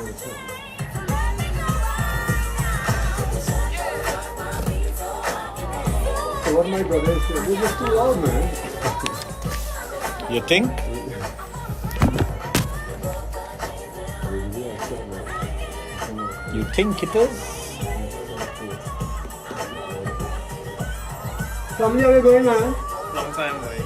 So what my brother said, this is too loud, man. You think? You think it is? So how many are we going, man? Long time away.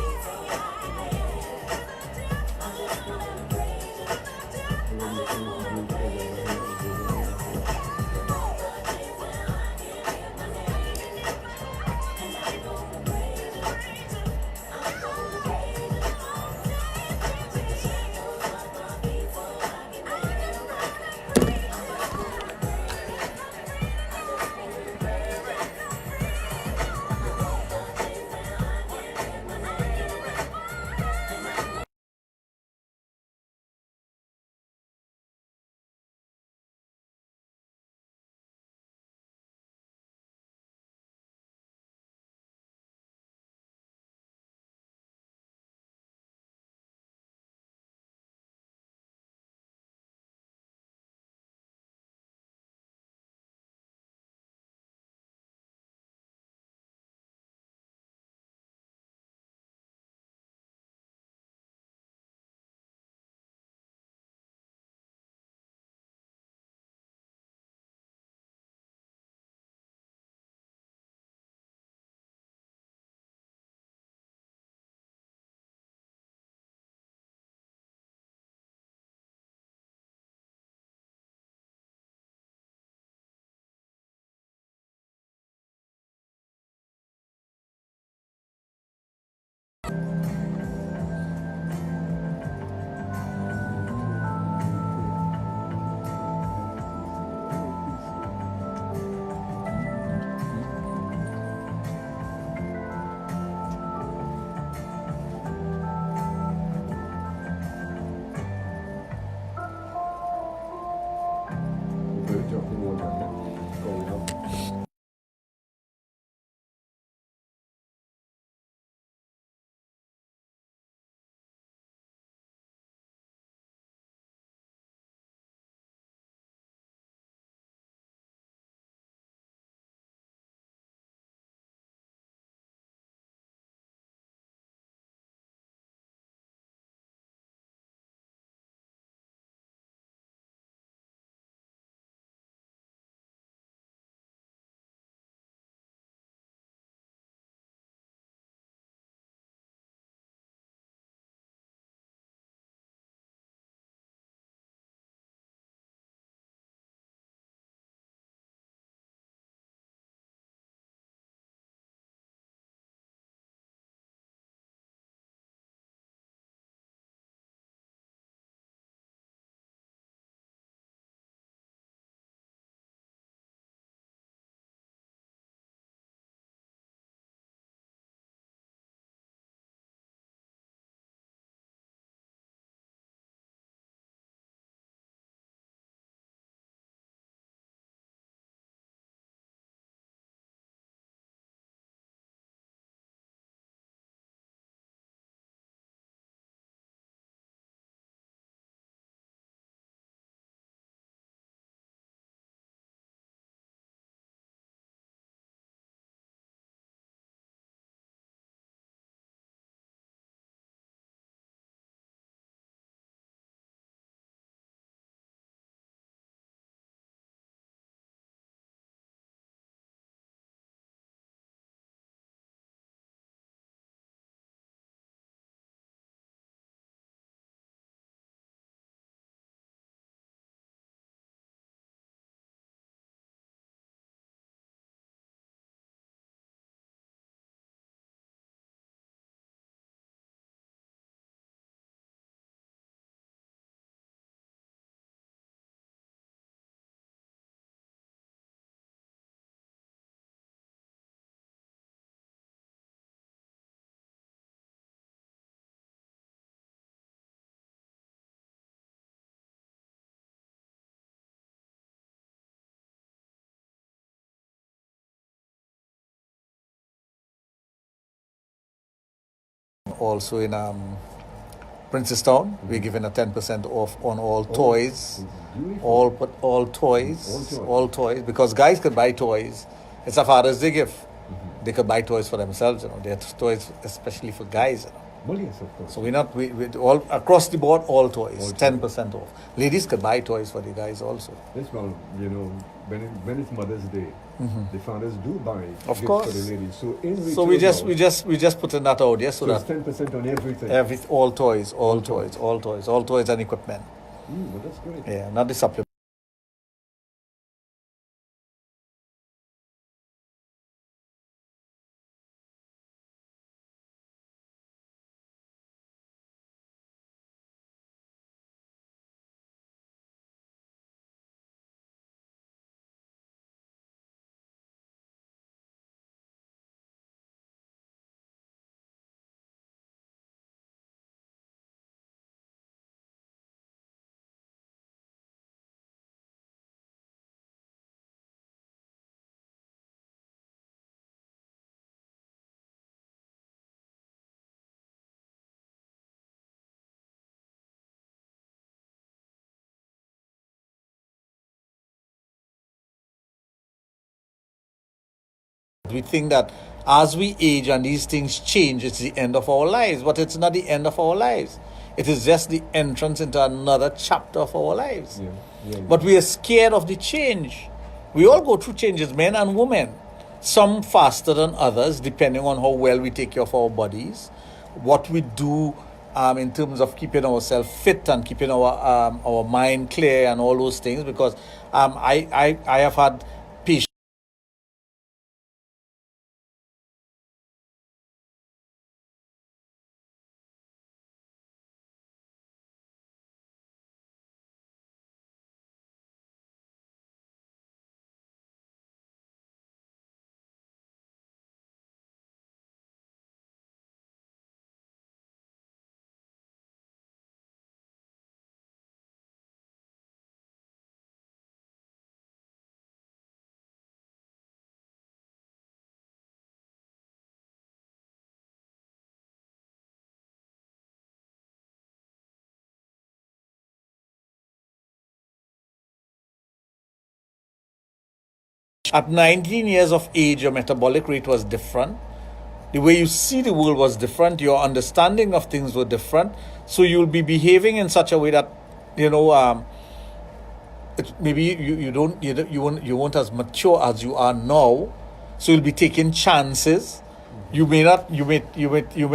Also in Princestown, we're giving a 10% off on all toys all put all toys, because guys could buy toys. It's a Father's Day gift. They could buy toys for themselves, They're toys especially for guys, Well, yes, of course. So we all across the board, all toys, 10% off. Ladies could buy toys for the guys also. Yes, well, when it's Mother's Day, the fathers do buy Of gifts course. for the ladies. So in return, So we just putting that out there so it's that 10% on everything. all toys and equipment. Well, that's great. Yeah, not the supplement. We think that as we age and these things change, it's the end of our lives, but it's not the end of our lives. It is just the entrance into another chapter of our lives. Yeah. But we are scared of the change. We all go through changes, men and women. Some faster than others, depending on how well we take care of our bodies, what we do in terms of keeping ourselves fit and keeping our mind clear and all those things. Because I have had patients. At 19 years of age, your metabolic rate was different. The way you see the world was different. Your understanding of things were different. So you'll be behaving in such a way that, maybe you won't as mature as you are now. So you'll be taking chances. You may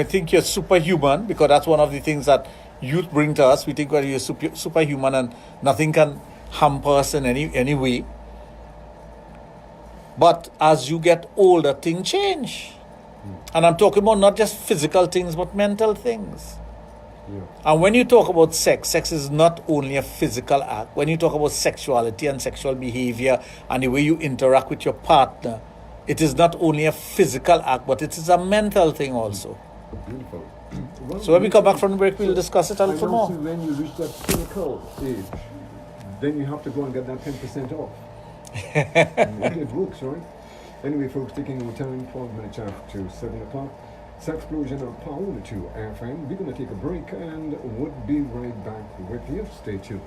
think you're superhuman, because that's one of the things that youth bring to us. We think that you're superhuman and nothing can hamper us in any way. But as you get older, things change. And I'm talking about not just physical things, but mental things. Yeah. And when you talk about sex is not only a physical act. When you talk about sexuality and sexual behavior and the way you interact with your partner, it is not only a physical act, but it is a mental thing also. Beautiful. Well, So when we come back from the break, we'll discuss it a little more. When you reach that pinnacle stage, then you have to go and get that 10% off. It works, right? Anyway, folks, taking our time, 12 minutes after 7 o'clock. Sexplosion on Power 2 FM. We're going to take a break and we'll be right back with you. Stay tuned.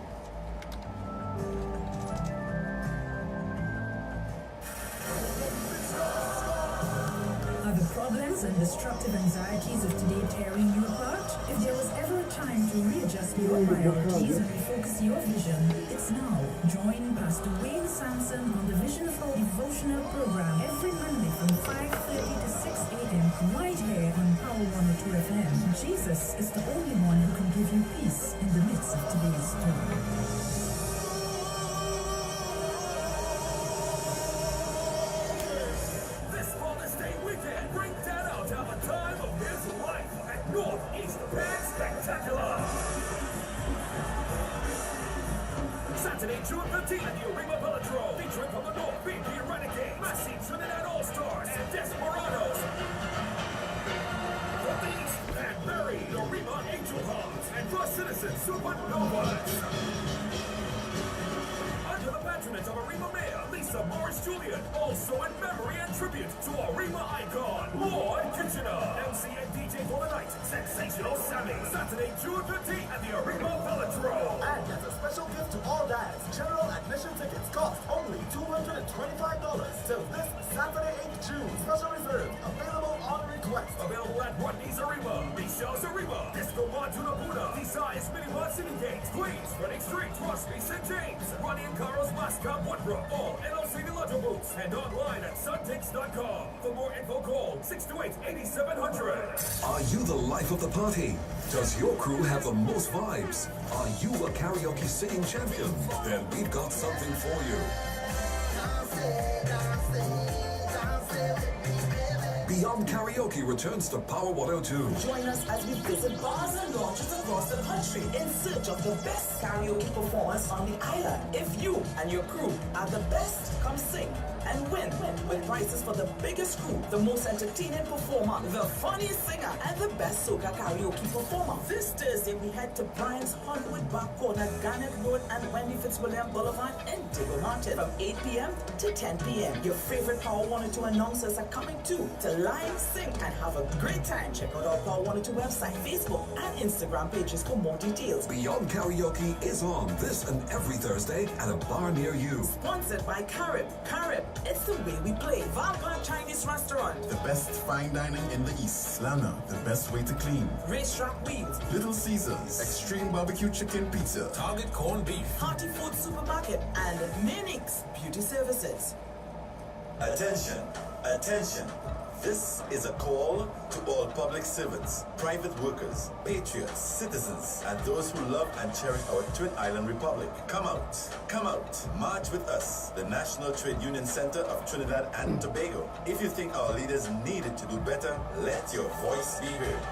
Are the problems and destructive anxieties of today tearing you apart? If there was ever a time to readjust your priorities and refocus your vision, it's now. Join Pastor Wayne Sampson on the Vision for devotional program every Monday from 5:30 to 6 a.m. right here on Power 102 FM. Jesus is the only one who can give you peace in the midst of today's storm. Saturday, June 15th at the Arima Velodrome, featuring from the North, BP Renegade, Massey, Trinidad All-Stars, and Desperados. From the East, Pat Berry, the Arima Angel Hearts, and Cross Citizens, Supernovas. Under the patronage of Arima Mayor Lisa voice of Morris Julian, also in memory and tribute to a Rima icon, Lord Kitchener. MC and DJ for the night, Sensational Sammy. Saturday, June 15th at the Arima Velodrome. And as a special gift to all dads, general admission tickets cost only $225 till this Saturday, 8th June. Special reserved, available on request. Available at Rodney's Arima, Michelle's Arima, Disco Montuna Buddha, Desires Minimart City Gates, Queens, Reading Street, Crosby, St. James, Ronnie and Carl's Mascot, Woodbrook, all NLC Lotto booths, and online at suntix.com. For more info, call 628-8700. Are you the life of the party? Does your crew have the most vibes? Are you a karaoke singing champion? Then we've got something for you. Beyond Karaoke returns to Power 102. Join us as we visit bars and lounges across the country in search of the best karaoke performers on the island. If you and your crew are the best, come sing and win with prizes for the biggest crew, the most entertaining performer, the funniest singer, and the best soca karaoke performer. This Thursday, we head to Brian's Hollywood Back Corner, Garnet Road, and Wendy Fitzwilliam Boulevard in Diggle Mountain from 8 p.m. to 10 p.m. Your favorite Power 102 announcers are coming too to live, sing, and have a great time. Check out our Power 102 website, Facebook, and Instagram pages for more details. Beyond Karaoke is on this and every Thursday at a bar near you. Sponsored by Carib. Carib, it's the way we play. Vampire Chinese Restaurant. The best fine dining in the East. Lana, the best way to clean. Racetrack Wheels. Little Caesars, Extreme Barbecue Chicken Pizza. Target Corned Beef. Hearty Food Supermarket. And Minix Beauty Services. Attention, attention. This is a call to all public servants, private workers, patriots, citizens, and those who love and cherish our Twin Island Republic. Come out, march with us, the National Trade Union Center of Trinidad and Tobago. If you think our leaders needed to do better, let your voice be heard.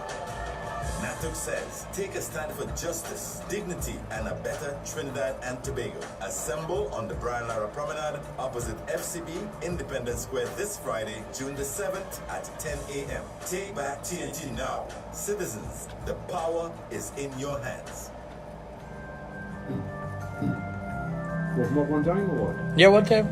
NATOC says, take a stand for justice, dignity, and a better Trinidad and Tobago. Assemble on the Brian Lara Promenade opposite FCB Independence Square this Friday, June the 7th at 10 a.m. Take back TNT now. Citizens, the power is in your hands. Was not one time or what? Yeah, one time.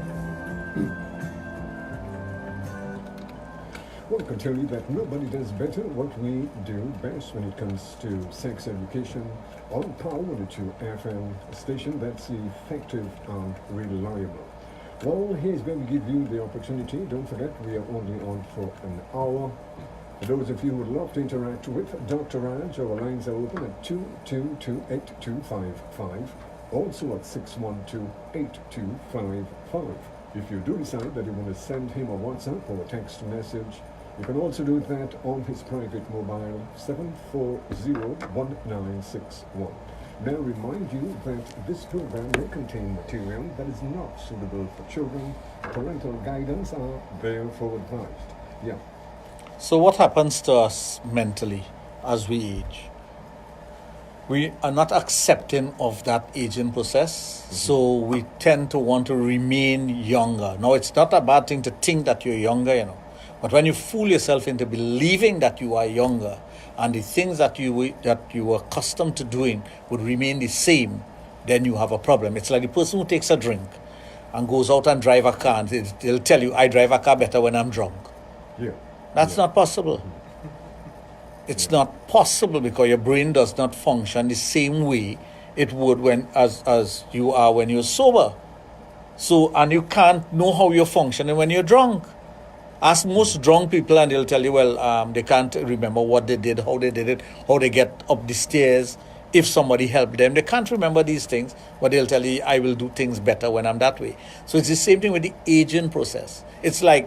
Well, I can tell you that nobody does better what we do best when it comes to sex education on Power 102 FM station that's effective and reliable. Well, he's going to give you the opportunity. Don't forget, we are only on for an hour. For those of you who would love to interact with Dr. Raj, our lines are open at 222-8255, also at 612-8255. If you do decide that you want to send him a WhatsApp or a text message, you can also do that on his private mobile 740-1961. May I remind you that this program may contain material that is not suitable for children. Parental guidance are therefore advised. Yeah. So what happens to us mentally as we age? We are not accepting of that aging process, so we tend to want to remain younger. Now, it's not a bad thing to think that you're younger, but when you fool yourself into believing that you are younger and the things that you were accustomed to doing would remain the same, then you have a problem. It's like the person who takes a drink and goes out and drive a car, and they'll tell you, I drive a car better when I'm drunk. Yeah. That's not possible. It's not possible because your brain does not function the same way it would as you are when you're sober. So, and you can't know how you're functioning when you're drunk. Ask most drunk people and they'll tell you, they can't remember what they did, how they did it, how they get up the stairs, if somebody helped them. They can't remember these things, but they'll tell you, I will do things better when I'm that way. So it's the same thing with the aging process. It's like,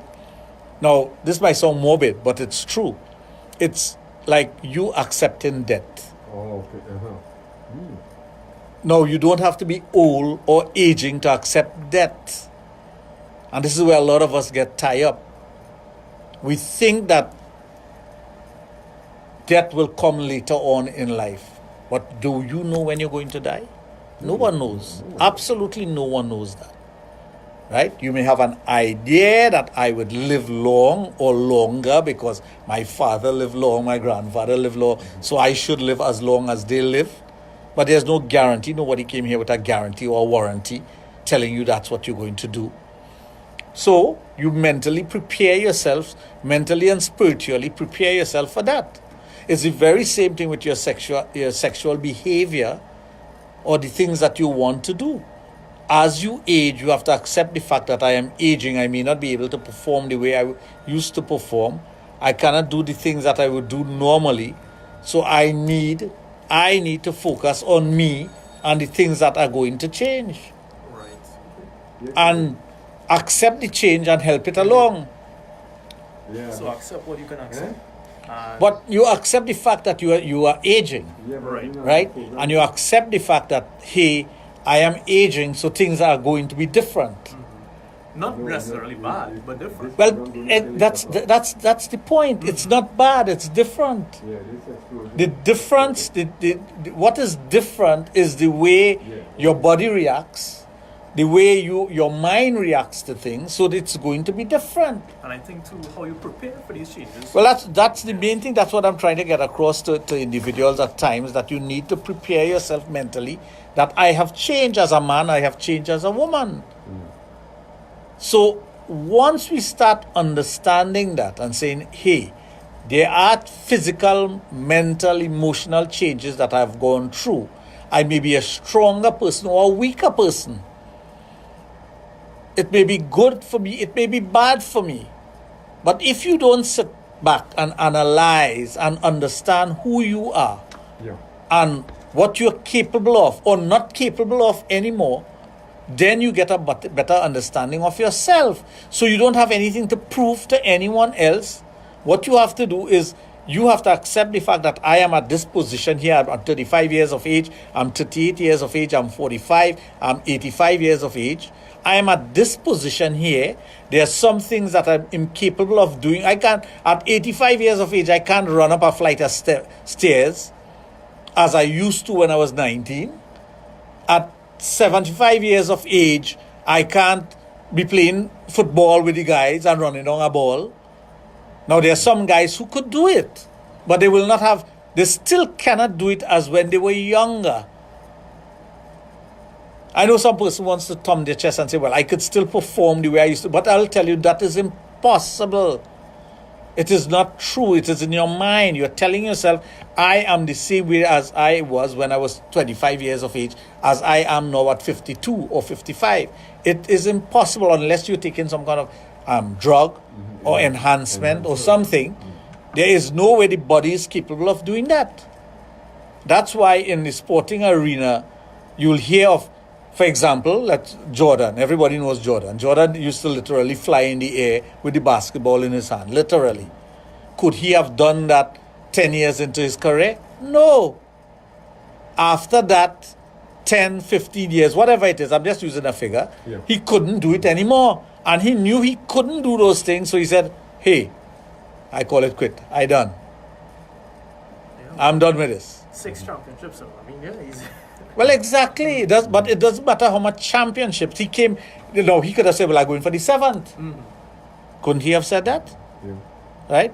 now, this might sound morbid, but it's true. It's like you accepting death. Oh, okay. No, you don't have to be old or aging to accept death. And this is where a lot of us get tied up. We think that death will come later on in life. But do you know when you're going to die? No one knows. Absolutely no one knows that. Right? You may have an idea that I would live long or longer because my father lived long, my grandfather lived long, so I should live as long as they live. But there's no guarantee. Nobody came here with a guarantee or a warranty telling you that's what you're going to do. So you mentally prepare yourself, mentally and spiritually prepare yourself for that. It's the very same thing with your sexual behavior or the things that you want to do. As you age, you have to accept the fact that I am aging. I may not be able to perform the way I used to perform. I cannot do the things that I would do normally. So I need to focus on me and the things that are going to change. Right. And accept the change and help it along. Yeah. So accept what you can accept. But you accept the fact that you are aging, Yeah, but Right. you know, right? And you accept the fact that, hey, I am aging, so things are going to be different. Not necessarily bad, but different. Well, that's the point. It's not bad. It's different. Yeah, this explosion. The difference, what is different is the way your body reacts, the way your mind reacts to things. So it's going to be different. And I think too, how you prepare for these changes. Well, that's the main thing. That's what I'm trying to get across to individuals at times, that you need to prepare yourself mentally. That I have changed as a man, I have changed as a woman. So once we start understanding that and saying, hey, there are physical, mental, emotional changes that I've gone through. I may be a stronger person or a weaker person. It may be good for me, it may be bad for me. But if you don't sit back and analyze and understand who you are and what you're capable of or not capable of anymore, then you get a better understanding of yourself. So you don't have anything to prove to anyone else. What you have to do is you have to accept the fact that I am at this position here. I'm 35 years of age, I'm 38 years of age, I'm 45, I'm 85 years of age. I am at this position here. There are some things that I'm incapable of doing. I can't, at 85 years of age, I can't run up a flight of stairs as I used to when I was 19. At 75 years of age, I can't be playing football with the guys and running down a ball. Now, there are some guys who could do it, but they still cannot do it as when they were younger. I know some person wants to thumb their chest and say, well, I could still perform the way I used to, but I'll tell you that is impossible. It is not true. It is in your mind. You're telling yourself, I am the same way as I was when I was 25 years of age, as I am now at 52 or 55. It is impossible unless you're taking some kind of drug or enhancement or something. There is no way the body is capable of doing that. That's why in the sporting arena, you'll hear of, for example, Jordan. Everybody knows Jordan. Jordan used to literally fly in the air with the basketball in his hand, literally. Could he have done that 10 years into his career? No. After that, 10, 15 years, whatever it is, I'm just using a figure, he couldn't do it anymore. And he knew he couldn't do those things, so he said, hey, I call it quit. I done. I'm done with this. 6 championships, so I mean, yeah, he's... Well, exactly. It does, but it doesn't matter how much championships he came. He could have said, "Well, I'm going for the 7th." Couldn't he have said that? Yeah. Right?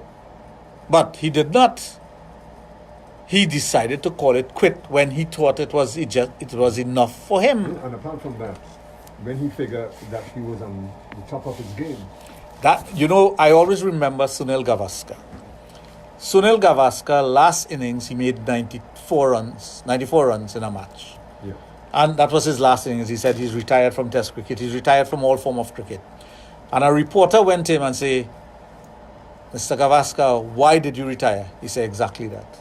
But he did not. He decided to call it quit when he thought it was enough for him. And apart from that, when he figured that he was on the top of his game, I always remember Sunil Gavaskar. Sunil Gavaskar, last innings, he made 94 runs in a match. Yeah. And that was his last innings. He said he's retired from Test cricket. He's retired from all form of cricket. And a reporter went to him and said, Mr. Gavaskar, why did you retire? He said, exactly that.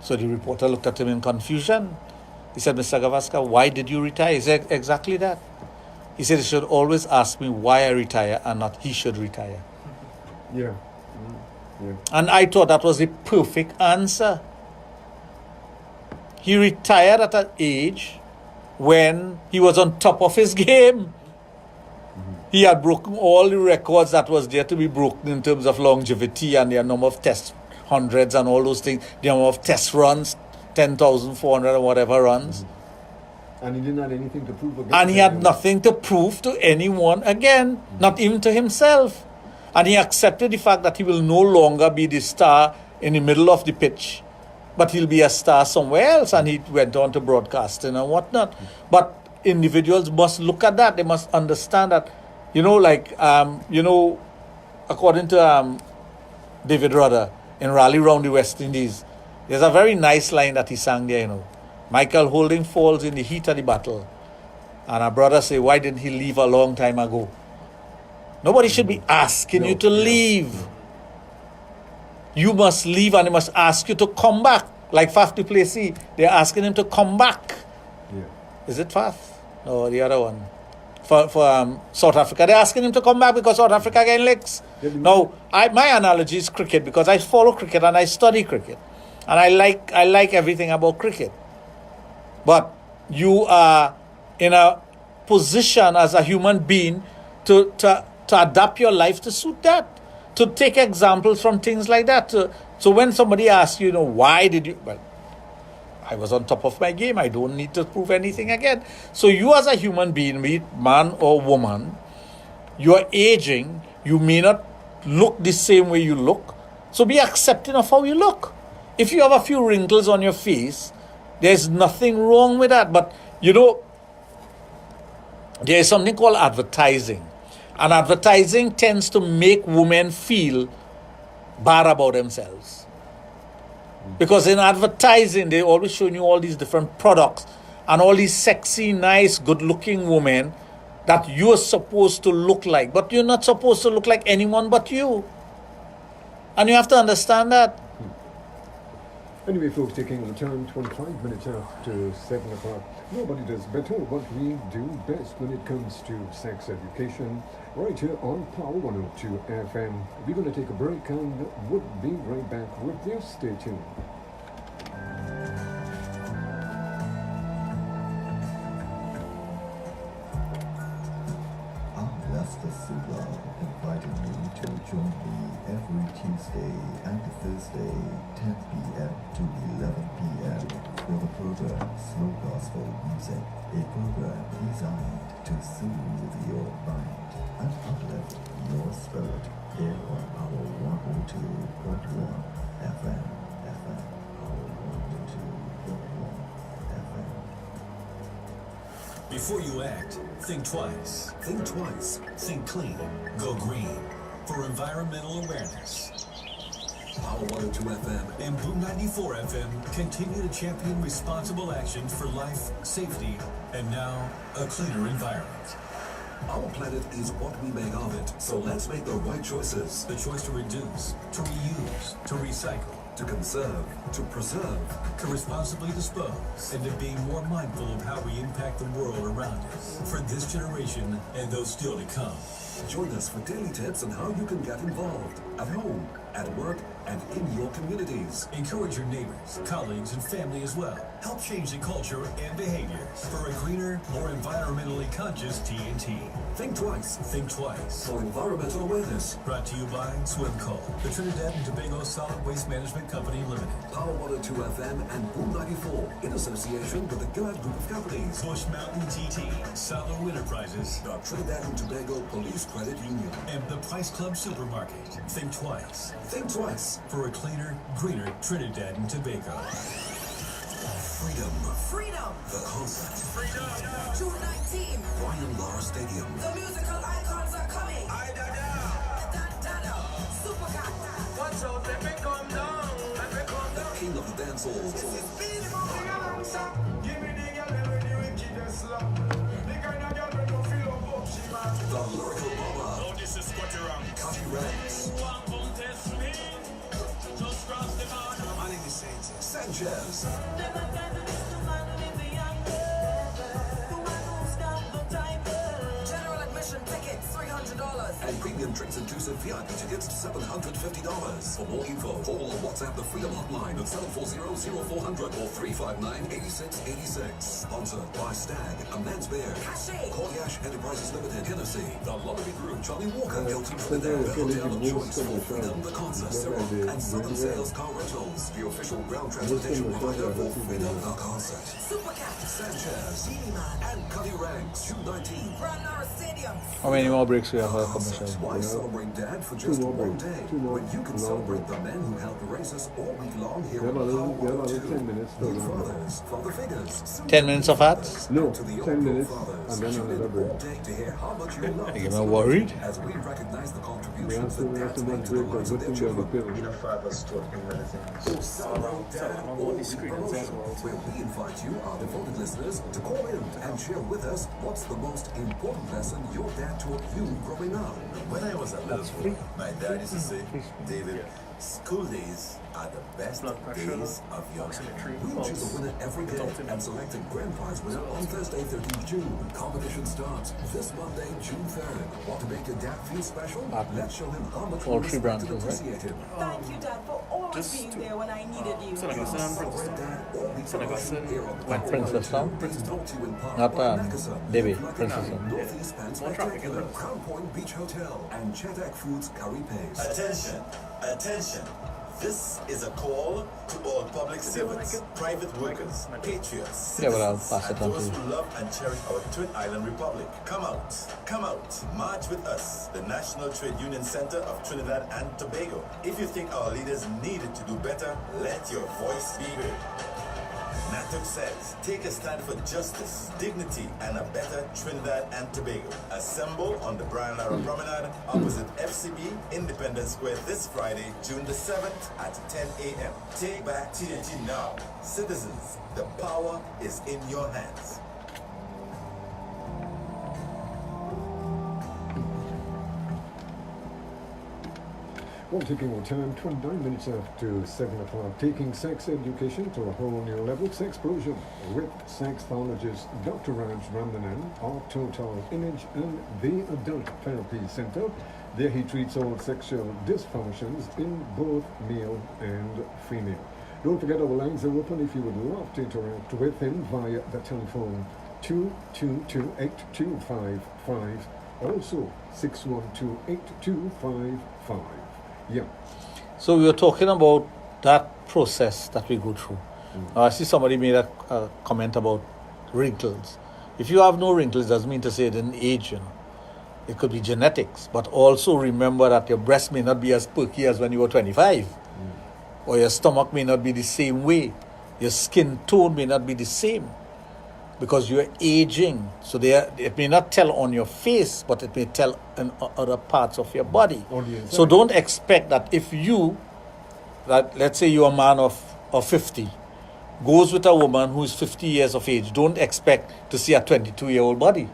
So the reporter looked at him in confusion. He said, Mr. Gavaskar, why did you retire? He said, exactly that. He said, he should always ask me why I retire and not he should retire. Yeah. And I thought that was the perfect answer. He retired at an age when he was on top of his game. He had broken all the records that was there to be broken in terms of longevity and the number of test hundreds and all those things, the number of test runs, 10,400 or whatever runs. And he didn't have anything to prove against And he had nothing to prove to anyone again, not even to himself. And he accepted the fact that he will no longer be the star in the middle of the pitch, but he'll be a star somewhere else. And he went on to broadcasting and whatnot. But individuals must look at that. They must understand that, according to David Rudder in Rally Round the West Indies, there's a very nice line that he sang there, Michael Holding falls in the heat of the battle. And our brother say, why didn't he leave a long time ago? Nobody should be asking you to leave. You must leave, and they must ask you to come back. Like Faf du Plessis, they're asking him to come back. Yeah. Is it Faf? No, the other one. For South Africa, they're asking him to come back because South Africa getting licks. Now, my analogy is cricket, because I follow cricket and I study cricket. And I like everything about cricket. But you are in a position as a human being to adapt your life to suit that, to take examples from things like that. So when somebody asks you, why did you... Well, I was on top of my game. I don't need to prove anything again. So you as a human being, be it man or woman, you are aging. You may not look the same way you look. So be accepting of how you look. If you have a few wrinkles on your face, there's nothing wrong with that. But, there is something called advertising. And advertising tends to make women feel bad about themselves. Because in advertising, they're always showing you all these different products and all these sexy, nice, good-looking women that you're supposed to look like. But you're not supposed to look like anyone but you. And you have to understand that. Anyway, folks, taking the time 25 minutes after 7 o'clock. Nobody does better what we do best when it comes to sex education. Right here on Power 102 FM. We're going to take a break and we'll be right back with you. Stay tuned. I'm Lester Sula, inviting you to join me every Tuesday and Thursday, 10 p.m. to 11 p.m. for the program Slow Gospel Music, a program designed to soothe your mind and uplift your spirit here on our 102.1 FM, our 102.1 FM. Before you act, think twice. Think twice. Think clean. Go green. For environmental awareness. Power 102 FM and Boom 94 FM continue to champion responsible actions for life, safety, and now a cleaner environment. Our planet is what we make of it, so let's make the right choices. The choice to reduce, to reuse, to recycle, to conserve, to preserve, to responsibly dispose, and to be more mindful of how we impact the world around us for this generation and those still to come. Join us for daily tips on how you can get involved at home, at work, and in your communities. Encourage your neighbors, colleagues, and family as well. Help change the culture and behaviors for a greener, more environmentally conscious TNT. Think twice. Think twice. For environmental awareness. Brought to you by Swimco, the Trinidad and Tobago Solid Waste Management Company Limited. Power 102 FM and Boom 94 in association with the Gillard Group of Companies. Bush Mountain TT, Salo Enterprises, the Trinidad and Tobago Police Credit Union, and the Price Club Supermarket. Think twice. Think twice for a cleaner, greener Trinidad and Tobago. Freedom. Freedom. The concert. Freedom. June 19. Brian Lara Stadium. The musical icons are coming. Dada. Supercat. Watch out, let me come down. Let me come down. King of the dance halls. Give me the girl with the wickedest love. The kind of girl with no feel of hope, she man. The lyrical mama. Oh, this is Scotty Ram. Cutty Ranks. My name is Sanchez. General admission tickets, $300. And premium drinks inclusive VIP tickets $750. For more info, call or WhatsApp the Freedom Hotline at 740-0400 or 359-8686. Sponsored by Stag, a man's bear. Cordiash Enterprises Limited, Hennessy, the Lottery Group, Johnny Walker, Hilton Trinidad, the Hotel of Choice for Freedom, the Concert, Ciroc, and Southern Sales Car Rentals, the official ground transportation provider for Freedom, the Concert. Supercat. Sanchez, and Cutty Ranks, June 19. Brian Lara Stadium. How many more breaks we have for commercial? celebrate Dad for Two just more one breaks. day, Two more when you can long celebrate breaks. the men who helped raise us all week long here We have on a Power little 102. 10 minutes to New run. fathers, father figures, soon 10 to minutes be of ads? fathers, No, to the 10 all-pro minutes, fathers, and then tune in another break. all day to hear how much you love You the get me worried? as we recognize the We contributions have that dads to make much to the break, lives but of their good thing you're on the children. pill. Fathers taught me many things. Celebrate Dad on all all week these screens promotion, as well. where we invite you, our devoted listeners, to call in and share with us what's the most important lesson your dad taught you growing up. When I was a little boy, my dad used to say, David, school days are the best Blood pressure, days of your life. oximetry, We'll choose a pulse, winner every day adult and select a grand prize winner on Thursday, 13th June. Competition starts this Monday, June 3rd. Want to make your dad feel special? Let's show him how much All we three respect and branches, right? appreciate him. Thank you, Dad, for always Just being to- there when I needed you. Sexologist and Celebrate Dad all week Sexologist promotion here on When Power Princess 102. Town? Brought to you in part Not, by um, Maccason, Debbie, Flutter, Princess Town. Northeast and More traffic, Spectacular, isn't it? Crown Point Beach Hotel, and Chetak Foods Curry Paste. Attention, attention. This is a call to all public servants, private workers, patriots, Yeah, but I'll citizens, pass it and on to those you. who love and cherish our Twin Island Republic. Come out, march with us, the National Trade Union Center of Trinidad and Tobago. If you think our leaders needed to do better, let your voice be heard. NATUC says, take a stand for justice, dignity, and a better Trinidad and Tobago. Assemble on the Brian Lara Promenade opposite FCB Independence Square this Friday, June the 7th at 10 a.m. Take back TNT now. Citizens, the power is in your hands. Well, taking our time, 29 minutes after 7 o'clock, taking sex education to a whole new level. Sexplosion with sexologist Dr. Raj of TOtal Image and the Adult Therapy Center. There he treats all sexual dysfunctions in both male and female. Don't forget our lines are open if you would love to interact with him via the telephone 222-8255, also 612-8255. Yeah. So we were talking about that process that we go through. I see somebody made a comment about wrinkles. If you have no wrinkles, it doesn't mean to say it didn't age, you know. It could be genetics, but also remember that your breast may not be as perky as when you were 25, or your stomach may not be the same way, your skin tone may not be the same, because you're aging. So it may not tell on your face, but it may tell in other parts of your body. So don't expect that if you, let's say you're a man of 50, goes with a woman who is 50 years of age, don't expect to see a 22-year-old body.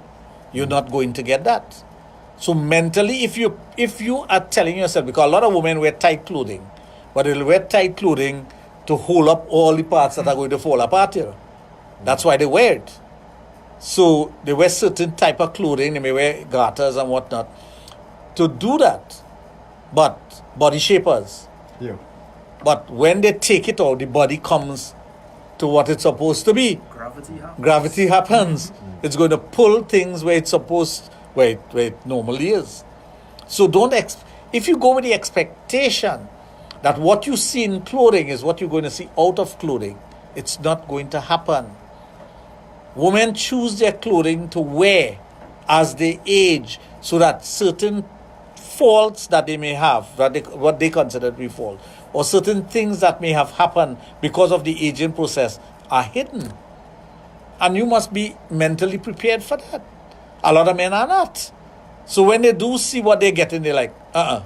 You're not going to get that. So mentally, if you are telling yourself, because a lot of women wear tight clothing, but they'll wear tight clothing to hold up all the parts that are going to fall apart here. That's why they wear it. So they wear certain type of clothing, they may wear garters and whatnot to do that. But body shapers. Yeah. But when they take it out, the body comes to what it's supposed to be. Gravity happens. It's going to pull things where it's supposed, where it normally is. So if you go with the expectation that what you see in clothing is what you're going to see out of clothing, it's not going to happen. Women choose their clothing to wear as they age so that certain faults that they may have, what they consider to be fault, or certain things that may have happened because of the aging process are hidden. And you must be mentally prepared for that. A lot of men are not. So when they do see what they're getting, they're like, Yeah.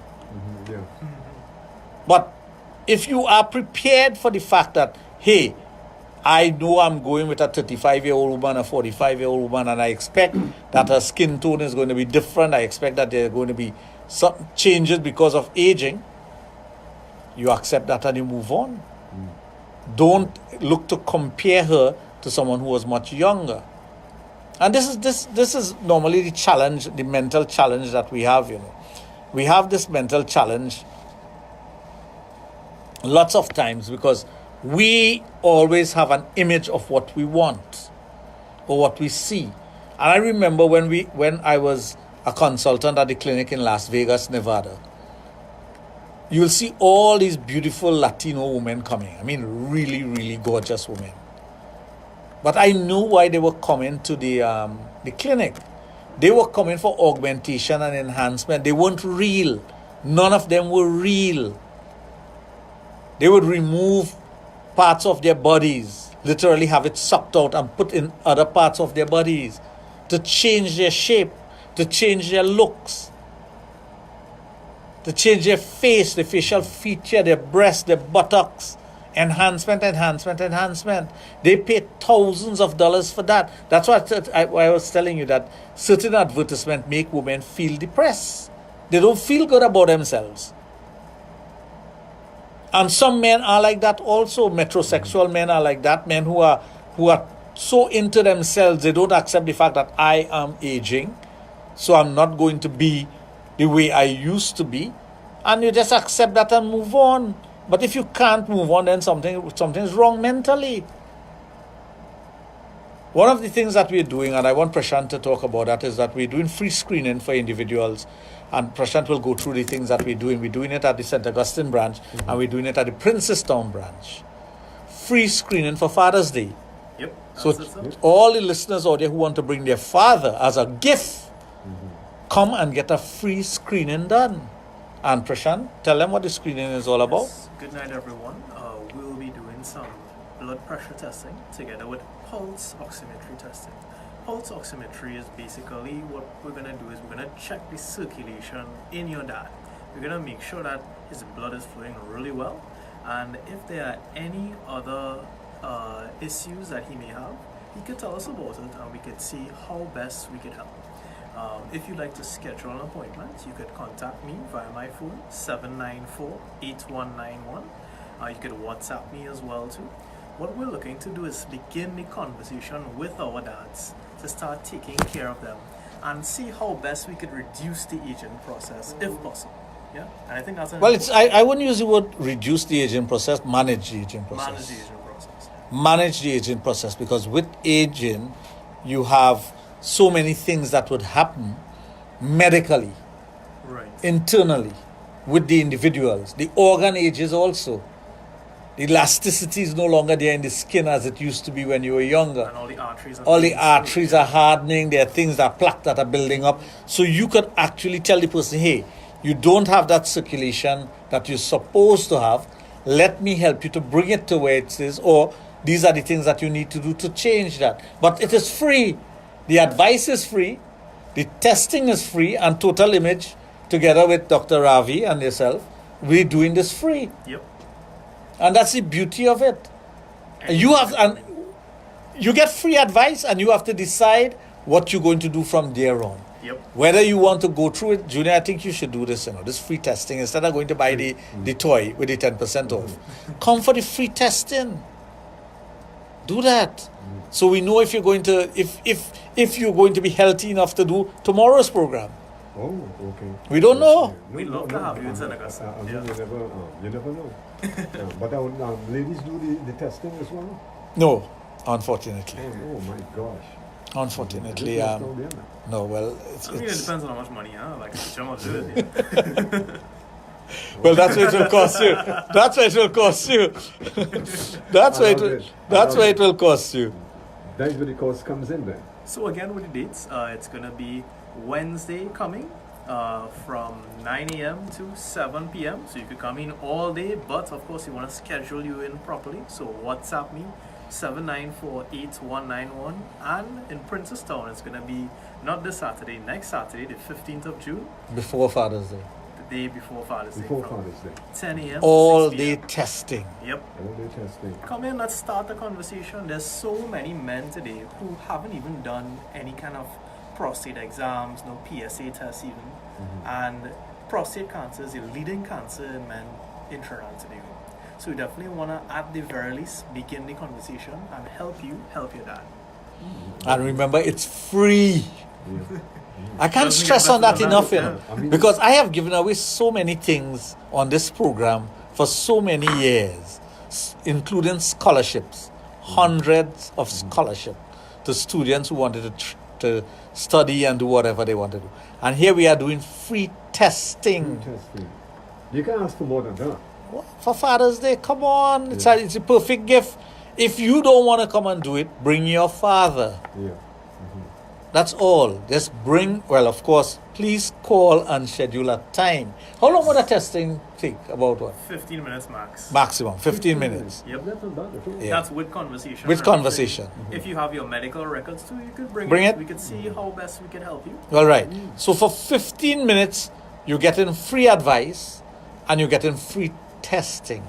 But if you are prepared for the fact that, hey, I know I'm going with a 35-year-old woman, a 45-year-old woman, and I expect that her skin tone is going to be different. I expect that there are going to be some changes because of aging. You accept that and you move on. Don't look to compare her to someone who was much younger. And this is normally the challenge, the mental challenge that we have, you know. We have this mental challenge lots of times because we always have an image of what we want or what we see. And I remember when I was a consultant at the clinic in Las Vegas, Nevada, you'll see all these beautiful Latino women coming. I mean, really, really gorgeous women. But I knew why they were coming to the clinic, They were coming for augmentation and enhancement. They weren't real. None of them were real. They would remove parts of their bodies, literally have it sucked out and put in other parts of their bodies to change their shape, to change their looks, to change their face, their facial feature, their breasts, their buttocks. Enhancement. They pay thousands of dollars for that. That's what I was telling you, that certain advertisements make women feel depressed. They don't feel good about themselves. And some men are like that also. Metrosexual men are like that. Men who are so into themselves, they don't accept the fact that I am aging, so I'm not going to be the way I used to be. And you just accept that and move on. But if you can't move on, then something's wrong mentally. One of the things that we're doing, and I want Prashant to talk about that, is that we're doing free screening for individuals. And Prashant will go through the things that we're doing. We're doing it at the St. Augustine branch, and we're doing it at the Princestown branch. Free screening for Father's Day. Yep. So all the listeners out there who want to bring their father as a gift, come and get a free screening done. And Prashant, tell them what the screening is all about. Yes. Good night, everyone. We'll be doing some blood pressure testing together with pulse oximetry testing. Pulse oximetry is basically what we're going to do is we're going to check the circulation in your dad. We're going to make sure that his blood is flowing really well, and if there are any other issues that he may have, he could tell us about it and we could see how best we could help. If you'd like to schedule an appointment, you could contact me via my phone, 794-8191. You could WhatsApp me as well too. What we're looking to do is begin the conversation with our dads to start taking care of them and see how best we could reduce the aging process if possible. Yeah, and I think that's I wouldn't use the word reduce the aging process, manage the aging process. Manage the aging process. Manage the aging process, because with aging, you have so many things that would happen medically, right, internally, with the individuals. The organ ages also. The elasticity is no longer there in the skin as it used to be when you were younger. And all the arteries are hardening. There are things that are plaque that are building up. So you could actually tell the person, hey, you don't have that circulation that you're supposed to have. Let me help you to bring it to where it is, or these are the things that you need to do to change that. But it is free. The advice is free. The testing is free. And Total Image, together with Dr. Ravi and yourself, we're doing this free. Yep. And that's the beauty of it. You get free advice, and you have to decide what you're going to do from there on. Yep. Whether you want to go through it, Junior, I think you should do this, this free testing, instead of going to buy the toy with the 10% off. Come for the free testing. Do that. So we know if you're going to if you're going to be healthy enough to do tomorrow's program. Oh, okay. We don't know. We'd love to have you in St. Augustine. You never know. But ladies do the testing as well? No, unfortunately. Oh my gosh. Unfortunately, no. Well, it depends on how much money, like how much do it. Well, that's what it will cost you. That's what it will cost you. That's what it will cost you. That's where the cost comes in then. So again, with the dates, it's gonna be Wednesday coming from 9 a.m. to 7 p.m. So you could come in all day, but of course you want to schedule you in properly. So WhatsApp me, 794-8191. And in Princestown, it's going to be not this Saturday, next Saturday, the 15th of June. Before Father's Day. The day before Father's Day. Before Father's Day. 10 a.m. All day testing. Yep. All day testing. Come in, let's start the conversation. There's so many men today who haven't even done any kind of prostate exams, no PSA tests even. And prostate cancer is the leading cancer in men in Trinidad today. So we definitely want to, at the very least, begin the conversation and help you help your dad. And remember, it's free. I can't stress on that enough, because I have given away so many things on this program for so many years, including scholarships, hundreds of scholarships to students who wanted to study and do whatever they want to do. And here we are doing free testing. Free testing. You can ask for more than that. For Father's Day, come on. It's a perfect gift. If you don't want to come and do it, bring your father. Yeah. That's all. Just bring, well, of course, please call and schedule a time. How long would the testing take? About what? 15 minutes max. Maximum, 15 minutes. Yep. That's not bad at all. Yeah. That's with conversation. With and conversation. everything. If you have your medical records too, you could bring Bring it. We could see how best we can help you. All right. So for 15 minutes, you're getting free advice and you're getting free testing.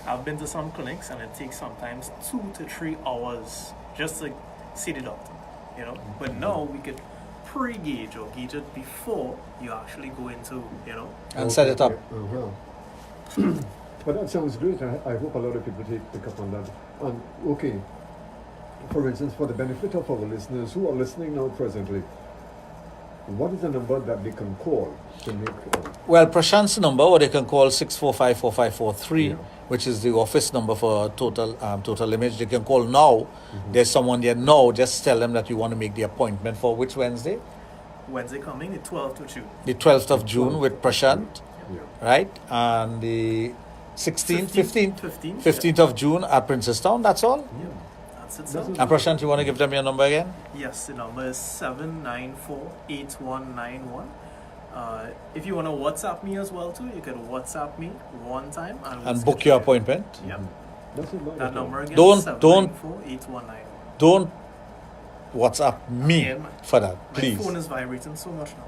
I've been to some clinics and it takes sometimes 2 to 3 hours just to see the doctor, you know. But now we could pre-gauge or gauge it before you actually go into, you know. And set it up. But that sounds great. I hope a lot of people pick up on that. And okay, for instance, for the benefit of our listeners who are listening now presently, what is the number that they can call to make? Well, Prashant's number, or they can call 645-4543, Yeah. which is the office number for Total Image. They can call now. There's someone there now. Just tell them that you want to make the appointment for which Wednesday? Wednesday coming, the 12th of June. The 12th of June with Prashant, Yeah. right? And the 15th 15th of June at Princestown. That's all. That's it, sir. And Prashant, you want to give them your number again? Yes, the number is 794-8191. If you want to WhatsApp me as well too, you can WhatsApp me one time and And book your appointment. Yep. That's not bad That at all. number again Don't- is don't- 794-8191. Don't WhatsApp me Yeah, for that, My please. phone is vibrating so much now.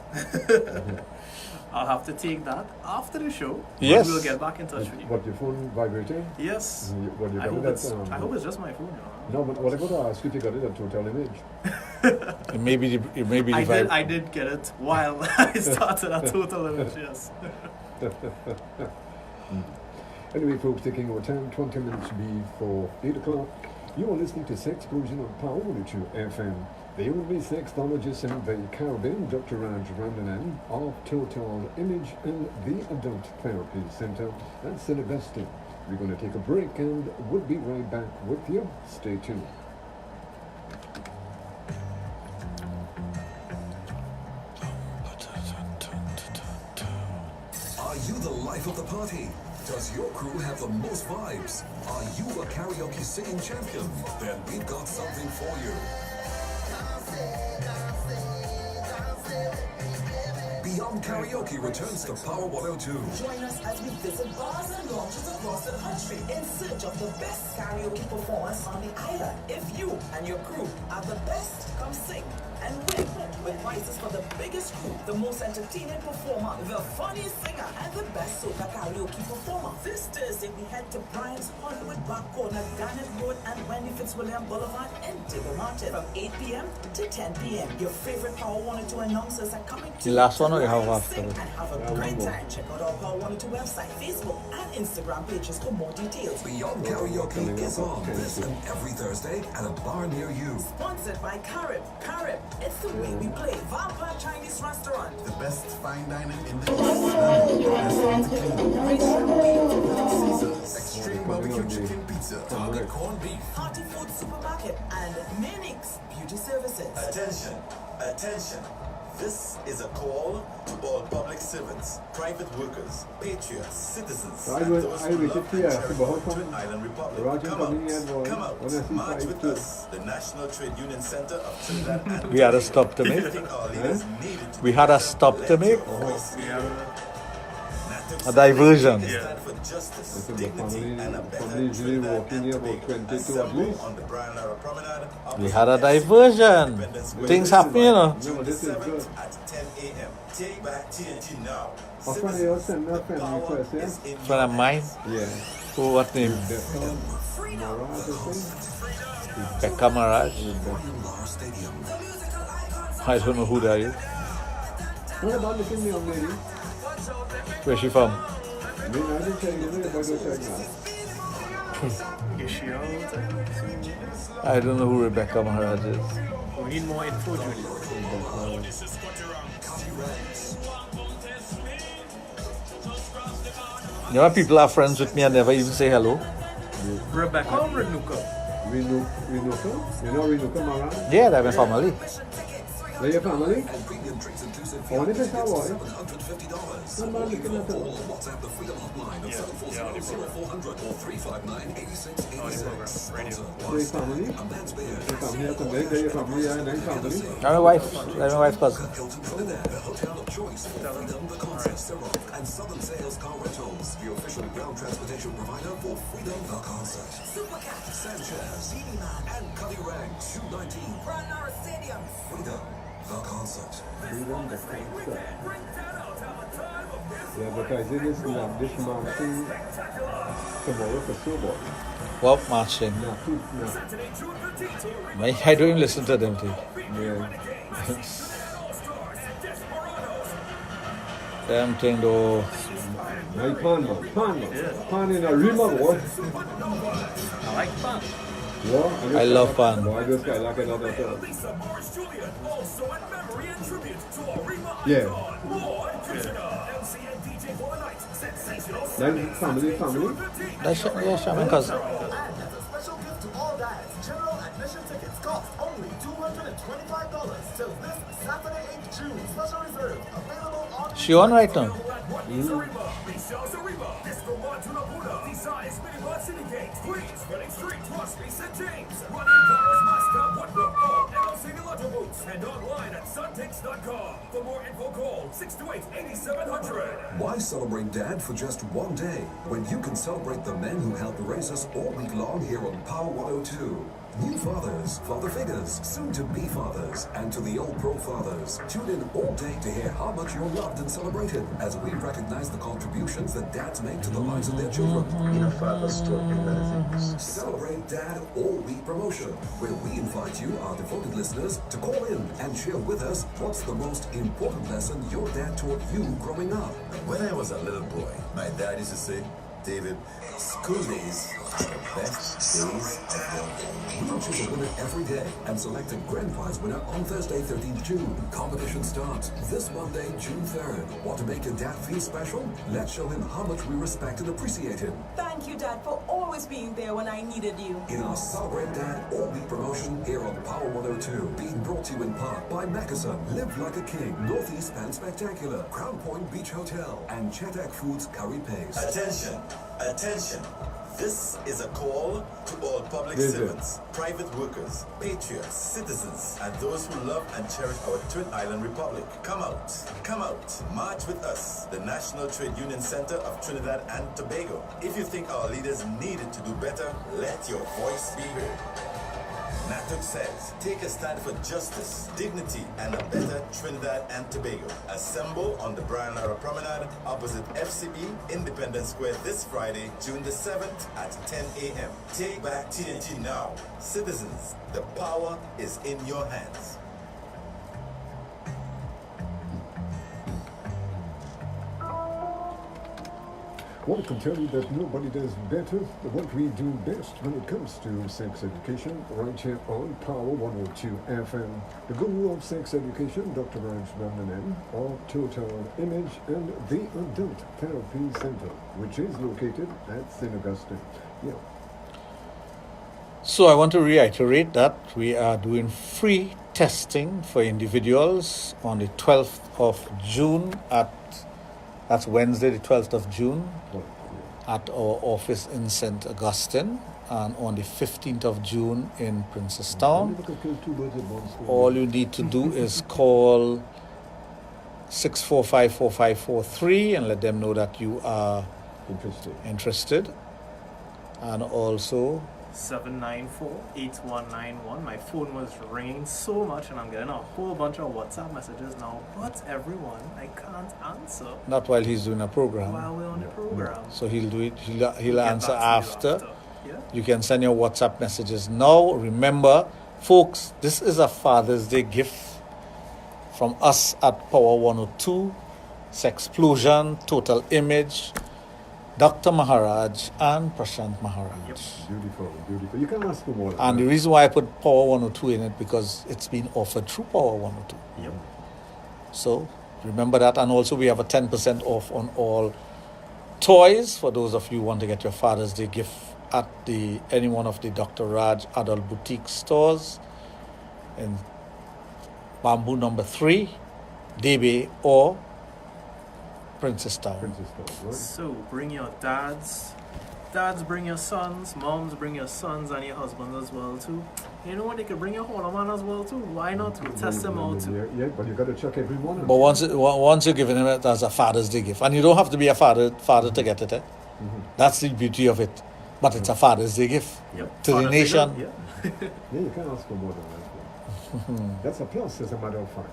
I'll have to take that after the show. Yes. We'll get back in touch with you. What, your phone vibrating? Yes. What you I got hope, it it's, at, I hope it's just my phone, you know. No, but what I got to ask you if you got it at Total Image. It may be the I did get it while I started at Total Image, yes. Anyway, folks, taking our time, 20 minutes before 8 o'clock. You are listening to Sexplosion on Power 102 FM. The only sexologist in the Caribbean, Dr. Raj Randanan of Total Image and the Adult Therapy Center at Sylvester. We're going to take a break and we'll be right back with you. Stay tuned. Are you the life of the party? Does your crew have the most vibes? Are you a karaoke singing champion? Then we've got something for you. Beyond Karaoke returns to Power 102. Join us as we visit bars and lounges across the country in search of the best karaoke performers on the island. If you and your crew are the best, come sing and win with prizes for the biggest crew, the most entertaining performer, the funniest singer, and the best soca karaoke performer. This Thursday, we head to Brian's Hollywood Back Corner, Garnet Road, and Wendy Fitzwilliam Boulevard in Diggle Martin from 8 p.m. to 10 p.m. Your favorite Power 102 announcers are coming to The last one or you have sing after and it? have a great time. Check out our Power 102 website, Facebook, and Instagram pages for more details. Beyond Karaoke is on this and every Thursday at a bar near you. Sponsored by Carib. Carib, it's the way we play. Vampire Chinese Restaurant. The best fine dining in the East. Caesars, Extreme Barbecue Chicken Pizza, Target Corned Beef, Hearty Food Supermarket, and Minix Beauty Services. Attention, attention. This is a call to all public servants, private workers, patriots, citizens, I and will- those I who will love take and care. cherish About our how Twin come Island Republic. Roger Come coming in, boy. out, When I see march five with too. us. The National Trade Union Center of Trinidad and We had a stop to make. Everything our leaders needed to We had a stop to let make. your voice be heard. A diversion. Stand for justice, think the dignity, family- and a better family usually Trinidad walking and here about Tobago. 22 at Assemble least. on the Brian Lara Promenade. We had a diversion. Things happen, you know. No, this is good. At 10 a.m. Take back TNT now. A friend of yours sent me a friend Power request, yeah? is in Friend of mine. Yeah. Who, what name? Beckham, Maraj, I think. Becca Maraj. Lar Stadium. I don't know who that is. What about looking young lady? Where's she from? I mean, I didn't tell you, but go check now. Is she out? I don't know who Rebecca Maharaj is. We need more info, Julie. You know, people are friends with me and never even say hello. Rebecca or Renuka? Renuka? You know Renuka Maraj? Yeah, they're my family. Are you family? And premium drinks inclusive Oh, and if it's tickets to Hawaii? $750. I'm not Only looking at call that. or WhatsApp the Freedom Hotline of 740-0400 or 359-8686. Sponsored by Are you family? a man's beard. Your family at the big, are you family? Yeah, then family. I'm my wife's cousin. Hilton Trinidad, the hotel of choice for Freedom, the concert, Ciroc, and Southern Sales Car Rentals, the official ground transportation provider for Freedom, the concert. Supercat, Sanchez, Genie Man, and Cuddy Rank, 219. Brand Nara Stadium. Freedom, the concert. Freedom, the concert. Yeah, advertising this marching tomorrow for Snowball. What marching? No. I don't even listen to them too. Yeah. Them thing though. My pan in a Rima boy. I like fun. Yeah, I love pan. Boy, this guy like another thing. Yeah. Then family. That's my cousin. And as a special gift to all dads, general admission tickets cost only $225 till this Saturday, 8th June. Special reserve available on. She on right now. And online at suntix.com. For more info, call 628-8700. Why celebrate Dad for just one day when you can celebrate the men who helped raise us all week long here on Power 102? New fathers, father figures, soon-to-be fathers, and to the old pro fathers. Tune in all day to hear how much you're loved and celebrated as we recognize the contributions that dads make to the lives of their children. Being a father's taught me many things. Celebrate Dad All Week promotion, where we invite you, our devoted listeners, to call in and share with us what's the most important lesson your dad taught you growing up. When I was a little boy, my dad used to say, David, school days are the best days of your life. We will choose a winner every day and select a grand prize winner on Thursday, 13th June. Competition starts this Monday, June 3rd. Want to make your dad feel special? Let's show him how much we respect and appreciate him. Thank you, Dad, for always being there when I needed you. In our Celebrate Dad All Week promotion here on Power 102, being brought to you in part by Mackeson, Live Like a King, Northeast Pan Spectacular, Crown Point Beach Hotel, and Chetak Foods Curry Paste. Attention. This is a call to all public servants, private workers, patriots, citizens, and those who love and cherish our Twin Island Republic. Come out, march with us, the National Trade Union Center of Trinidad and Tobago. If you think our leaders needed to do better, let your voice be heard. NATUC says, take a stand for justice, dignity, and a better Trinidad and Tobago. Assemble on the Brian Lara Promenade opposite FCB Independence Square this Friday, June the 7th at 10 a.m. Take back TNT now. Citizens, the power is in your hands. Well, I can tell you that nobody does better than what we do best when it comes to sex education, right here on Power 102 FM. The guru of sex education, Dr. Raj of TOtal Image and the Adult Therapy Center, which is located at St. Augustine. Yeah. So I want to reiterate that we are doing free testing for individuals on the 12th of June that's Wednesday, the 12th of June, at our office in St. Augustine, and on the 15th of June in Princestown. All you need to do is call 645-4543 and let them know that you are interested. And also 794-8191. My phone was ringing so much and I'm getting a whole bunch of WhatsApp messages now, but everyone I can't answer. Not while he's doing a program. While we're on the program. So he'll do it, he'll answer after. Yeah. You can send your WhatsApp messages now. Remember, folks, this is a Father's Day gift from us at Power 102, Sexplosion, Total Image, Dr. Maharaj and Prashant Maharaj. Yep. Beautiful. You can ask for more. And the reason why I put Power 102 in it, because it's been offered through Power 102. Yep. So remember that. And also we have a 10% off on all toys for those of you who want to get your Father's Day gift at any one of the Dr. Raj adult boutique stores in Bamboo number 3, Debe, or Princess Town. Princess Town, right? So bring your dads. Dads, bring your sons. Moms, bring your sons and your husbands as well too. You know what? They could bring your hormone as well too. Why not? We'll test them out too. Yeah, but you got to check every one of them. But once you're giving him it as a Father's Day gift, and you don't have to be a father to get it. That's the beauty of it. But it's a Father's Day gift to the nation. Yeah. Yeah, you can't ask for more than that. That's a plus, as a matter of fact.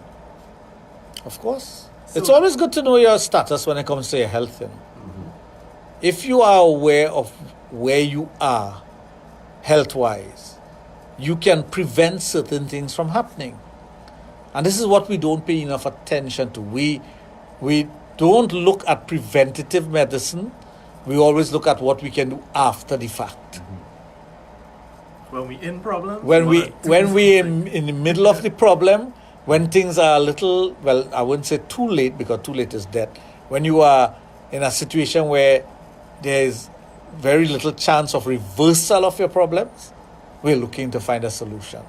Of course. It's always good to know your status when it comes to your health. You know? If you are aware of where you are health-wise, you can prevent certain things from happening. And this is what we don't pay enough attention to. We don't look at preventative medicine. We always look at what we can do after the fact. When we in problem. When we in the middle of the problem, when things are a little, well, I wouldn't say too late, because too late is dead. When you are in a situation where there is very little chance of reversal of your problems, we're looking to find a solution.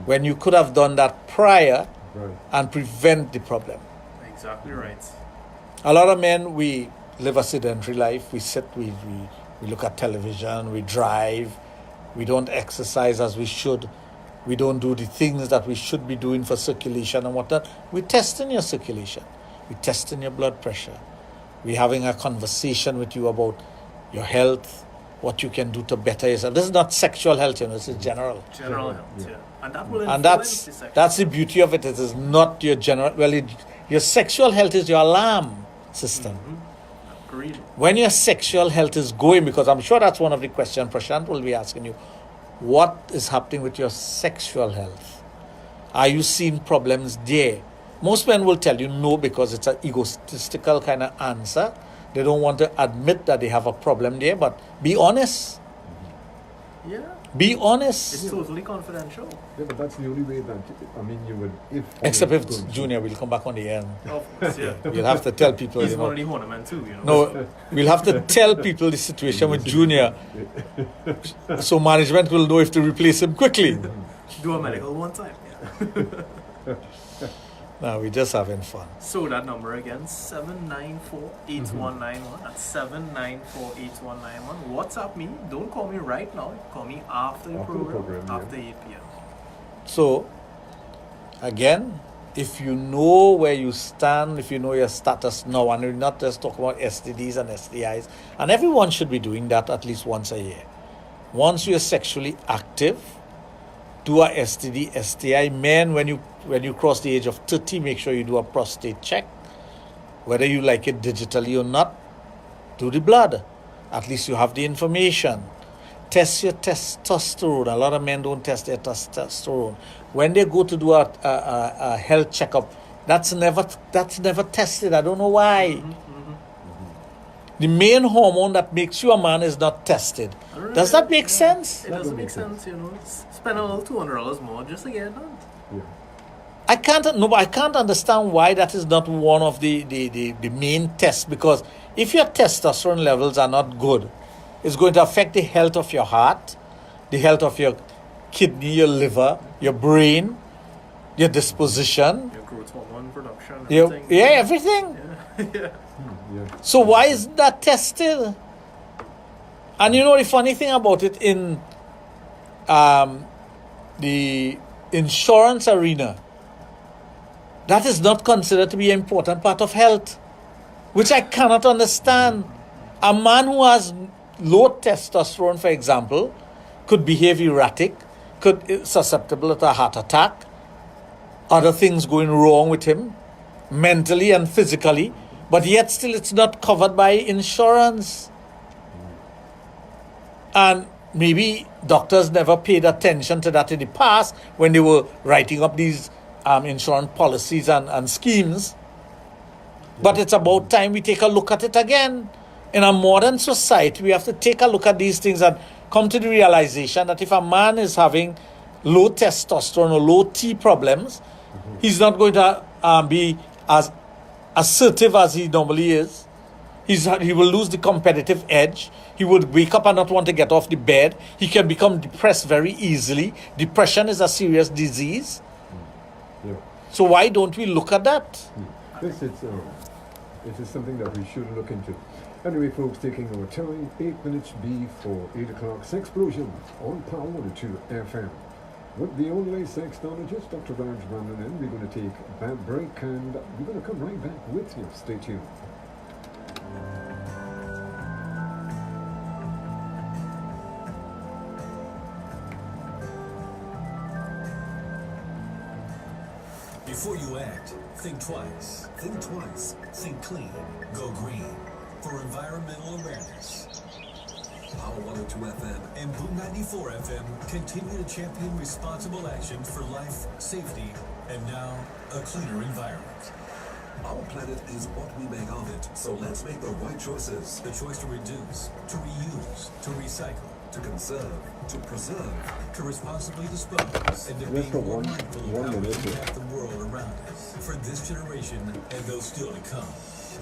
When you could have done that prior and prevent the problem. Exactly right. A lot of men, we live a sedentary life. We sit, we look at television, we drive, we don't exercise as we should. We don't do the things that we should be doing for circulation and whatnot. We're testing your circulation. We're testing your blood pressure. We're having a conversation with you about your health, what you can do to better yourself. This is not sexual health, you know, this is general. General health, yeah. And that will And influence the sexual that's the beauty of it. It is not your general, your sexual health is your alarm system. Agreed. When your sexual health is going, because I'm sure that's one of the questions Prashant will be asking you, what is happening with your sexual health? Are you seeing problems there? Most men will tell you no, because it's an egotistical kind of answer. They don't want to admit that they have a problem there, but be honest. Yeah. Be honest. It's totally confidential. Yeah, but that's the only way that, I mean, you would, Except if Junior will come back on the end. Of course, yeah. We'll have to tell people, He's you know. one of the hornament too, you know. No, we'll have to tell people the situation with Junior, so management will know if to replace him quickly. Do a medical one time, yeah. No, we're just having fun. So that number again, 794-8191. That's 794-8191. WhatsApp me. Don't call me right now. Call me after the program, after 8 p.m. So, again, if you know where you stand, if you know your status now, and we're not just talking about STDs and STIs, and everyone should be doing that at least once a year. Once you're sexually active, do a STD, STI. Men, when you cross the age of 30, make sure you do a prostate check. Whether you like it digitally or not, do the blood. At least you have the information. Test your testosterone. A lot of men don't test their testosterone. When they go to do a health checkup, that's never tested. I don't know why. The main hormone that makes you a man is not tested. Does that make sense? It doesn't make sense, you know. Spend a little $200 more just to get it done. Yeah. I can't understand why that is not one of the main tests, because if your testosterone levels are not good, it's going to affect the health of your heart, the health of your kidney, your liver, your brain, your disposition. Your growth hormone production. Everything. Yeah. So why is that tested? And you know the funny thing about it, in the insurance arena, that is not considered to be an important part of health, which I cannot understand. A man who has low testosterone, for example, could behave erratic, could be susceptible to a heart attack, other things going wrong with him, mentally and physically, but yet still it's not covered by insurance. And maybe doctors never paid attention to that in the past when they were writing up these insurance policies and schemes. But it's about time we take a look at it again. In a modern society, we have to take a look at these things and come to the realization that if a man is having low testosterone or low T problems, he's not going to be as assertive as he normally is. He will lose the competitive edge. He would wake up and not want to get off the bed. He can become depressed very easily. Depression is a serious disease. Yeah. So why don't we look at that? This is something that we should look into. Anyway, folks, taking our time, 8 minutes before 8 o'clock, Sexplosion on Power 102 FM. With the only sexologist, Dr. Raj, running in, we're going to take a break and we're going to come right back with you. Stay tuned. Before you act, think twice. Think twice. Think clean. Go green. For environmental awareness. Power 102 FM and Boom 94 FM continue to champion responsible action for life, safety, and now a cleaner environment. Our planet is what we make of it, so let's make the right choices. The choice to reduce, to reuse, to recycle, to conserve, to preserve, to responsibly dispose, and to be more mindful of how we impact the world around us for this generation and those still to come.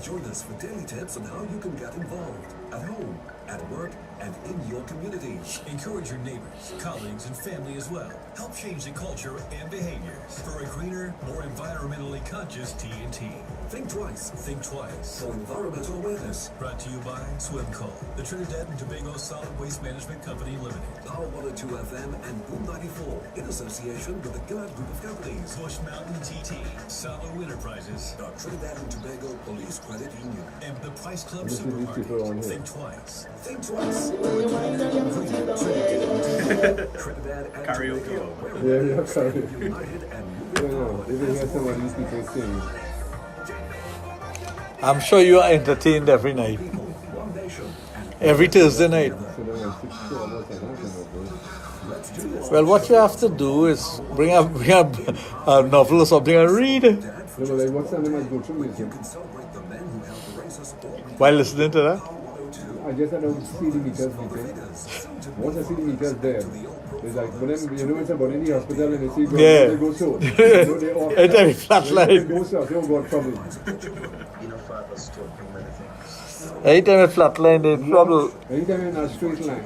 Join us for daily tips on how you can get involved at home, at work, and in your community. Encourage your neighbors, colleagues, and family as well. Help change the culture and behaviors for a greener, more environmentally conscious TNT. Think twice. Think twice. For environmental awareness. Brought to you by Swimco, the Trinidad and Tobago Solid Waste Management Company Limited. Power 102 FM and Boom 94 in association with the Gillard Group of Companies. Bush Mountain TT, Salo Enterprises, the Trinidad and Tobago Police Credit Union, and the Price Club Supermarket. Think twice. Think twice. Trinidad and Karaoke. Yeah, karaoke. United and even hear some of these people sing. I'm sure you are entertained every night. Every Thursday night. Well, what you have to do is bring a novel or something and read while listening to that. I just had to see the meters meeting. Once I see the meters there, it's like, when you know it's about in the hospital and they see they go so. It's a flat line. They go so, they don't got trouble. Anytime a flat line, they're in trouble. Anytime in a straight line,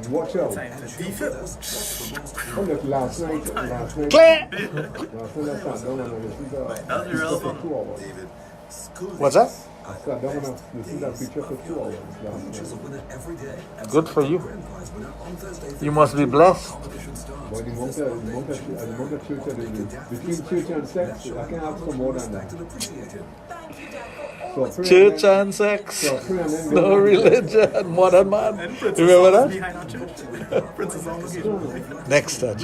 watch out. Oh, look, last night. Clear! Last night I sat down and I listened to for 2 hours. What's that? I sat down and I listened to that picture for 2 hours last night. Good for you. You must be blessed. But the amount of church, between church and sex, I can ask for more than that. So Church and sex, no religion, modern man. Remember that? Next touch.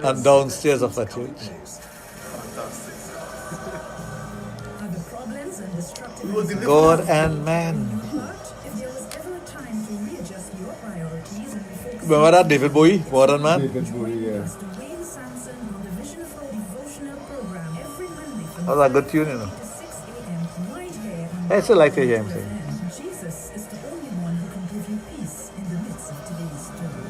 And downstairs of the church. God and man. Remember that David Bowie, modern man? David Bowie, yeah. That was a good tune, you know. I still like to hear him sing. Jesus is the only one who can give you peace in the midst of today's struggle.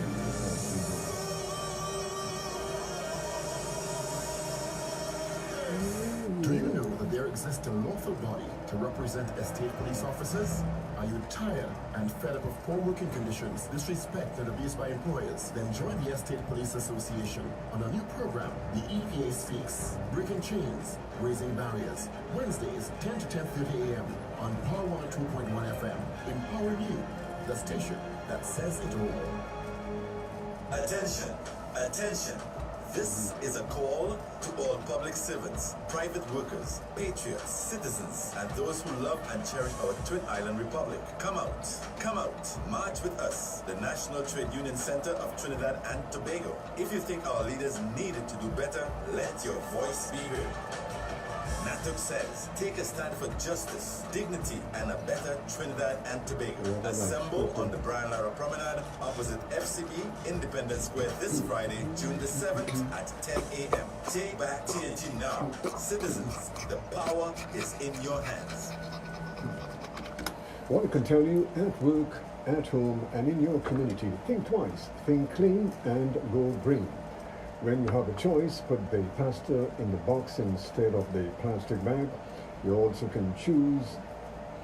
Do you know that there exists a lawful body to represent estate police officers? Are you tired and fed up of poor working conditions, disrespect, and abuse by employers? Then join the Estate Police Association on a new program, the EPA Speaks, Breaking Chains, Raising Barriers, Wednesdays 10 to 10:30 a.m. on Power 102.1 FM, empowering you, the station that says it all. Attention, attention. This is a call to all public servants, private workers, patriots, citizens, and those who love and cherish our Twin Island Republic. Come out, march with us, the National Trade Union Center of Trinidad and Tobago. If you think our leaders needed to do better, let your voice be heard. NATOC says, take a stand for justice, dignity, and a better Trinidad and Tobago. Assemble on the Brian Lara Promenade opposite FCB Independence Square this Friday, June the 7th at 10 a.m. Take back TNT now. Citizens, the power is in your hands. What can tell you at work, at home, and in your community? Think twice, think clean, and go green. When you have a choice, put the pasta in the box instead of the plastic bag. You also can choose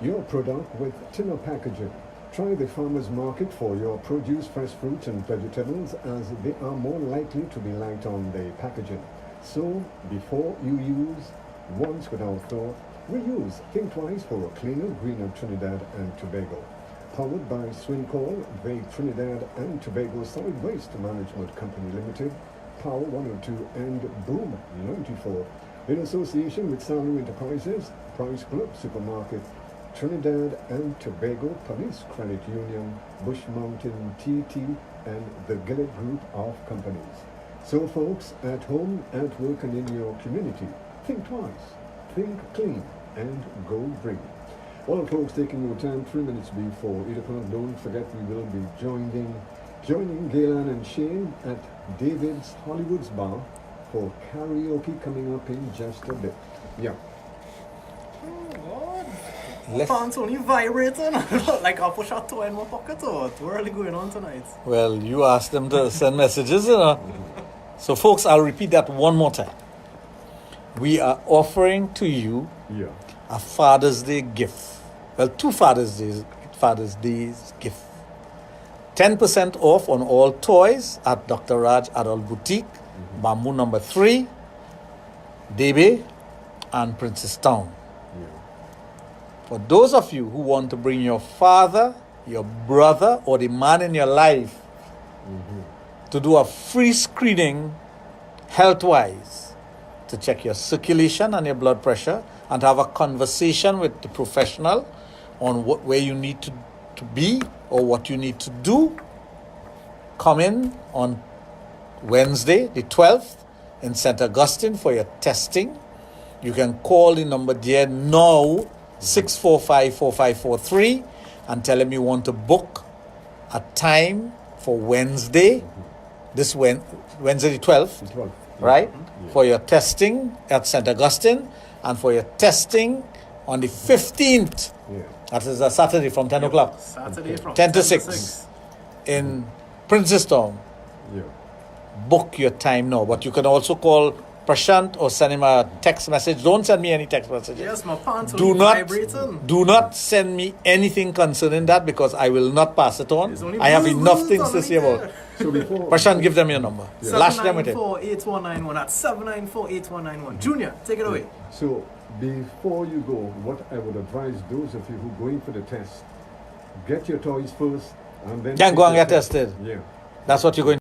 your product with tinner packaging. Try the farmers market for your produce, fresh fruits and vegetables, as they are more likely to be light on the packaging. So before you use once without thought, reuse. Think twice for a cleaner, greener Trinidad and Tobago. Powered by Swincall, the Trinidad and Tobago Solid Waste Management Company Limited, Power 102 and Boom 94, in association with Salu Enterprises, Price Club Supermarket, Trinidad and Tobago Police Credit Union, Bush Mountain TT, and the Gillett Group of Companies. So folks, at home, at work and in your community, think twice, think clean, and go green. Well folks, taking your time 3 minutes before 8 o'clock, don't forget we will be joining Gaylan and Shane at David's Hollywood's Bar for karaoke coming up in just a bit. Yeah. Pants only vibrating like I'll push a toy in my pocket or what's really going on tonight? Well, you asked them to send messages, you know. So folks, I'll repeat that one more time. We are offering to you a Father's Day gift. Well, 2 Father's Days gift. 10% off on all toys at Dr. Raj Adult Boutique, Bamboo number 3, Debe, and Princess Town. For those of you who want to bring your father, your brother, or the man in your life to do a free screening health-wise to check your circulation and your blood pressure and have a conversation with the professional on where you need to be or what you need to do, come in on Wednesday, the 12th, in St. Augustine for your testing. You can call the number there now, 645-4543, and tell them you want to book a time for Wednesday, this Wednesday the 12th, right? For your testing at St. Augustine, and for your testing on the 15th, that is a Saturday from 10 o'clock, Saturday from 10 to 6, in Princeton. Book your time now, but you can also call Prashant or send him a text message. Don't send me any text messages. Yes, my pants vibrating. Do not send me anything concerning that, because I will not pass it on. I have enough things to say about it. So before Prashant, give them your number. Lash them with it. 794-8191. That's 794-8191. Junior, take it away. So before you go, what I would advise those of you who are going for the test, get your toys first and then Go and get tested. Yeah. That's what you're going to